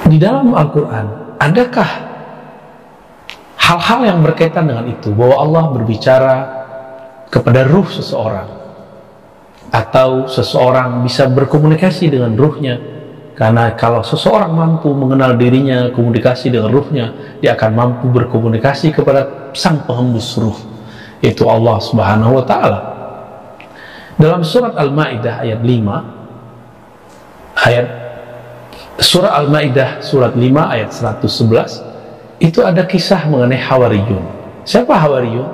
Di dalam Al-Quran, adakah hal-hal yang berkaitan dengan itu, bahwa Allah berbicara kepada ruh seseorang, atau seseorang bisa berkomunikasi dengan ruhnya? Karena kalau seseorang mampu mengenal dirinya, komunikasi dengan ruhnya, dia akan mampu berkomunikasi kepada sang penghembus ruh, yaitu Allah Subhanahu wa Ta'ala. Dalam surat Al-Ma'idah ayat 5, surah Al-Ma'idah surat 5 ayat 111, itu ada kisah mengenai Hawariyun. Siapa Hawariyun?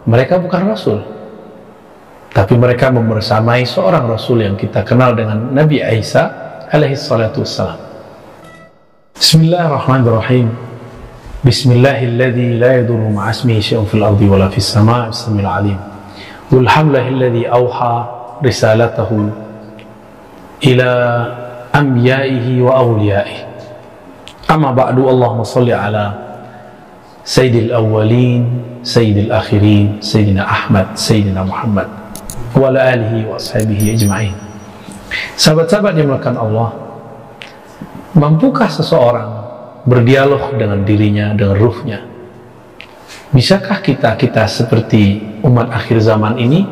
Mereka bukan Rasul, tapi mereka membersamai seorang Rasul yang kita kenal dengan Nabi Isa alaihi salatu wassalam. Bismillahirrahmanirrahim. Bismillahilladzi la yadurru ma'asmihi syai'un fil ardi wala fis sama'i as-sami'ul 'alim. Walhamdulillahilladzi auha risalatahu ila anbiya'ihi wa awliya'ihi. Amma ba'du, Allahumma shalli ala sayyidil awwalin sayyidil akhirin sayyidina Ahmad sayyidina Muhammad wa ala alihi wa ashabihi ajma'in. Sahabat-sahabat yang dimuliakan Allah, mampukah seseorang berdialog dengan dirinya, dengan ruhnya? Bisakah kita seperti umat akhir zaman ini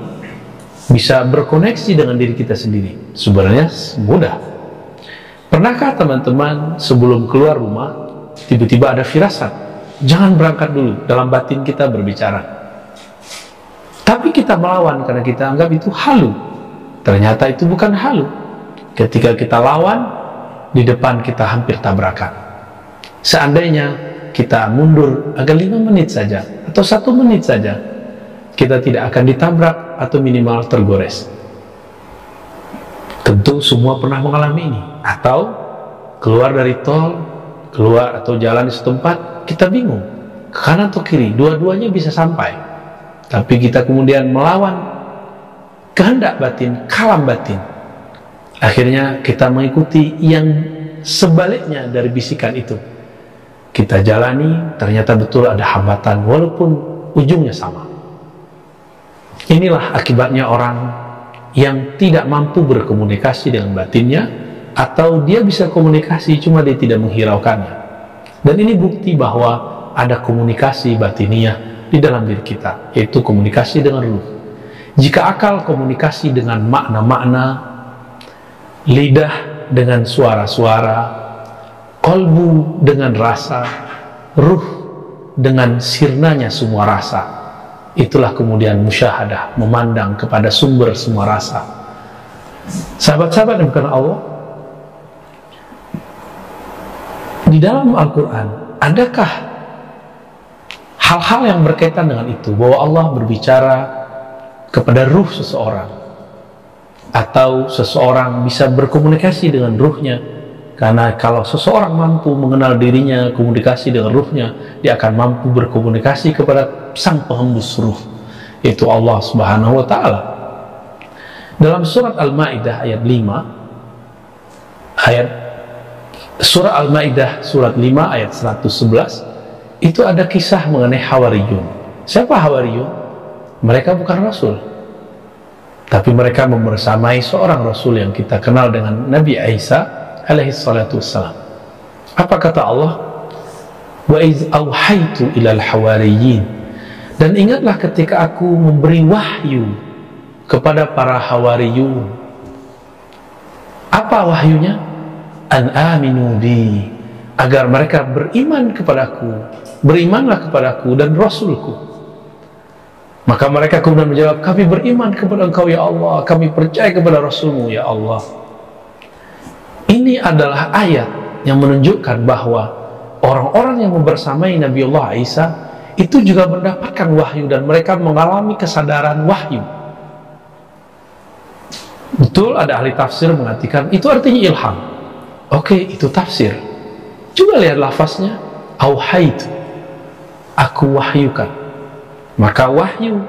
bisa berkoneksi dengan diri kita sendiri? Sebenarnya mudah. Pernahkah teman-teman sebelum keluar rumah tiba-tiba ada firasat, jangan berangkat dulu, dalam batin kita berbicara, tapi kita melawan karena kita anggap itu halu? Ternyata itu bukan halu. Ketika kita lawan, di depan kita hampir tabrakan. Seandainya kita mundur agak 5 menit saja atau 1 menit saja, kita tidak akan ditabrak atau minimal tergores. Tentu semua pernah mengalami ini. Atau keluar dari tol, keluar atau jalan di setempat, kita bingung ke kanan atau kiri, dua-duanya bisa sampai, tapi kita kemudian melawan kehendak batin, kalam batin. Akhirnya kita mengikuti yang sebaliknya dari bisikan itu. Kita jalani, ternyata betul ada hambatan walaupun ujungnya sama. Inilah akibatnya orang yang tidak mampu berkomunikasi dengan batinnya, atau dia bisa komunikasi cuma dia tidak menghiraukannya. Dan ini bukti bahwa ada komunikasi batiniah di dalam diri kita, yaitu komunikasi dengan ruh. Jika akal komunikasi dengan makna-makna, lidah dengan suara-suara, kolbu dengan rasa, ruh dengan sirnanya semua rasa, itulah kemudian musyahadah, memandang kepada sumber semua rasa. Sahabat-sahabat yang bukan Allah, di dalam Al-Quran, adakah hal-hal yang berkaitan dengan itu, bahwa Allah berbicara kepada ruh seseorang, atau seseorang bisa berkomunikasi dengan ruhnya? Karena kalau seseorang mampu mengenal dirinya, komunikasi dengan ruhnya, dia akan mampu berkomunikasi kepada sang penghembus ruh, yaitu Allah Subhanahu wa Ta'ala. Dalam surat Al-Ma'idah ayat 5, surah Al-Ma'idah surat 5 ayat 111, itu ada kisah mengenai Hawariyun. Siapa Hawariyun? Mereka bukan Rasul, tapi mereka membersamai seorang Rasul yang kita kenal dengan Nabi Isa alaihi salatu wassalam. Apa kata Allah? Wa iz auhaitu ilal hawariyin. Dan ingatlah ketika aku memberi wahyu kepada para Hawariyun. Apa wahyunya? An aminu bi, agar mereka beriman kepadaku, berimanlah kepadaku dan Rasulku. Maka mereka kemudian menjawab, kami beriman kepada Engkau ya Allah, kami percaya kepada Rasulmu ya Allah. Ini adalah ayat yang menunjukkan bahwa orang-orang yang membersamai Nabiullah Isa itu juga mendapatkan wahyu, dan mereka mengalami kesadaran wahyu. Betul, ada ahli tafsir mengatakan itu artinya ilham. Oke, itu tafsir. Coba lihat lafaznya, auhaitu, aku wahyukan. Maka wahyu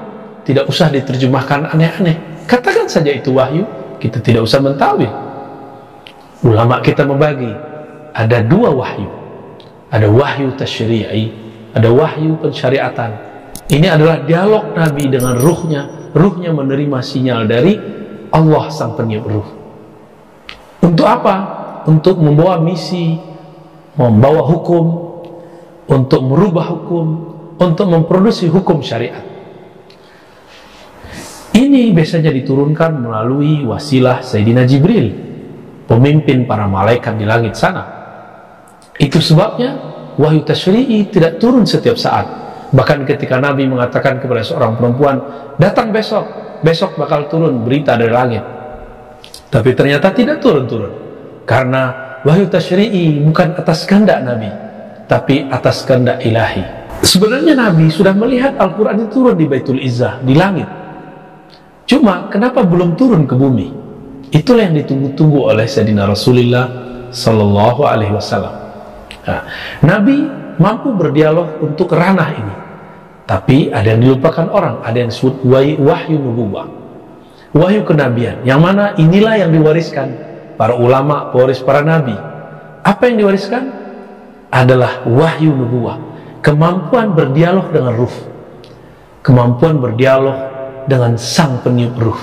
tidak usah diterjemahkan aneh-aneh, katakan saja itu wahyu, kita tidak usah mentawil. Ulama kita membagi, ada 2 wahyu. Ada wahyu tasyri'i, ada wahyu pensyariatan. Ini adalah dialog Nabi dengan ruhnya. Ruhnya menerima sinyal dari Allah sang peniup ruh. Untuk apa? Untuk membawa misi membawa hukum, untuk merubah hukum, untuk memproduksi hukum syariat. Ini biasanya diturunkan melalui wasilah Sayyidina Jibril, pemimpin para malaikat di langit sana. Itu sebabnya wahyu tasyri'i tidak turun setiap saat. Bahkan ketika Nabi mengatakan kepada seorang perempuan, datang besok, besok bakal turun berita dari langit, tapi ternyata tidak turun-turun, karena wahyu tasyri'i bukan atas kehendak Nabi, tapi atas kehendak ilahi. Sebenarnya Nabi sudah melihat Al-Quran itu turun di Baitul Izzah, di langit. Cuma kenapa belum turun ke bumi? Itulah yang ditunggu-tunggu oleh Sayyidina Rasulullah Sallallahu Alaihi Wasallam. Nah, Nabi mampu berdialog untuk ranah ini, tapi ada yang dilupakan orang, ada yang disebut wahyu nubuwah, wahyu kenabian, yang mana inilah yang diwariskan para ulama, pewaris para nabi. Apa yang diwariskan? Adalah wahyu nubuwah, kemampuan berdialog dengan ruh, kemampuan berdialog dengan sang peniup ruh.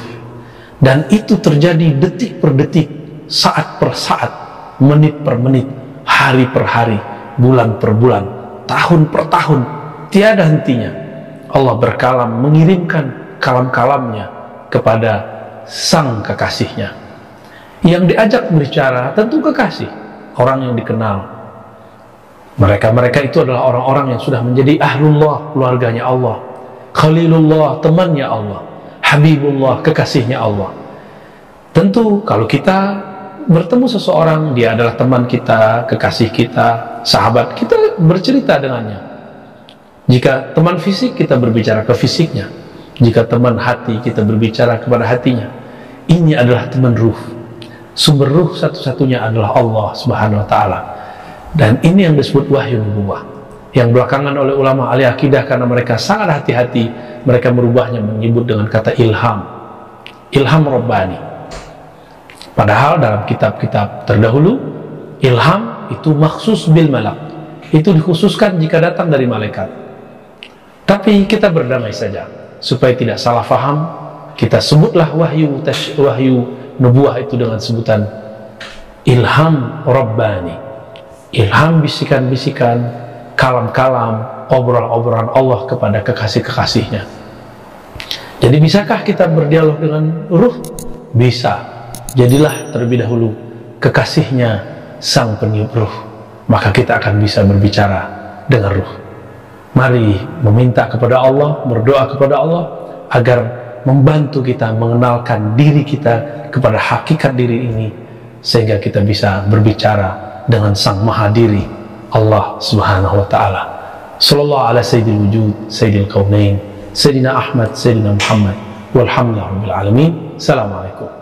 Dan itu terjadi detik per detik, saat per saat, menit per menit, hari per hari, bulan per bulan, tahun per tahun, tiada hentinya. Allah berkalam, mengirimkan kalam-kalamnya kepada sang kekasihnya. Yang diajak berbicara tentu kekasih, orang yang dikenal. Mereka itu adalah orang-orang yang sudah menjadi ahlullah, keluarganya Allah, Khalilullah, temannya Allah, Habibullah, kekasihnya Allah. Tentu kalau kita bertemu seseorang, dia adalah teman kita, kekasih kita, sahabat, kita bercerita dengannya. Jika teman fisik, kita berbicara ke fisiknya. Jika teman hati, kita berbicara kepada hatinya. Ini adalah teman ruh. Sumber ruh satu-satunya adalah Allah Subhanahu wa Ta'ala. Dan ini yang disebut wahyu nubuwah, yang belakangan oleh ulama ahli akidah, karena mereka sangat hati-hati, mereka merubahnya menyebut dengan kata ilham, ilham Rabbani. Padahal dalam kitab-kitab terdahulu, ilham itu maksus bil malak, itu dikhususkan jika datang dari malaikat. Tapi kita berdamai saja supaya tidak salah faham, kita sebutlah wahyu nubuwah itu dengan sebutan ilham Rabbani, ilham bisikan-bisikan, kalam-kalam, obrolan-obrolan Allah kepada kekasih-kekasihnya. Jadi bisakah kita berdialog dengan ruh? Bisa. Jadilah terlebih dahulu kekasihnya sang peniup ruh, maka kita akan bisa berbicara dengan ruh. Mari meminta kepada Allah, berdoa kepada Allah agar membantu kita mengenalkan diri kita kepada hakikat diri ini, sehingga kita bisa berbicara dengan sang maha diri, Allah Subhanahu wa Ta'ala. Sallallahu ala sayyidil wujud, sayyidil kaunain, Sayyidina Ahmad, Sayyidina Muhammad, walhamdulillah rabbil alamin. Assalamualaikum.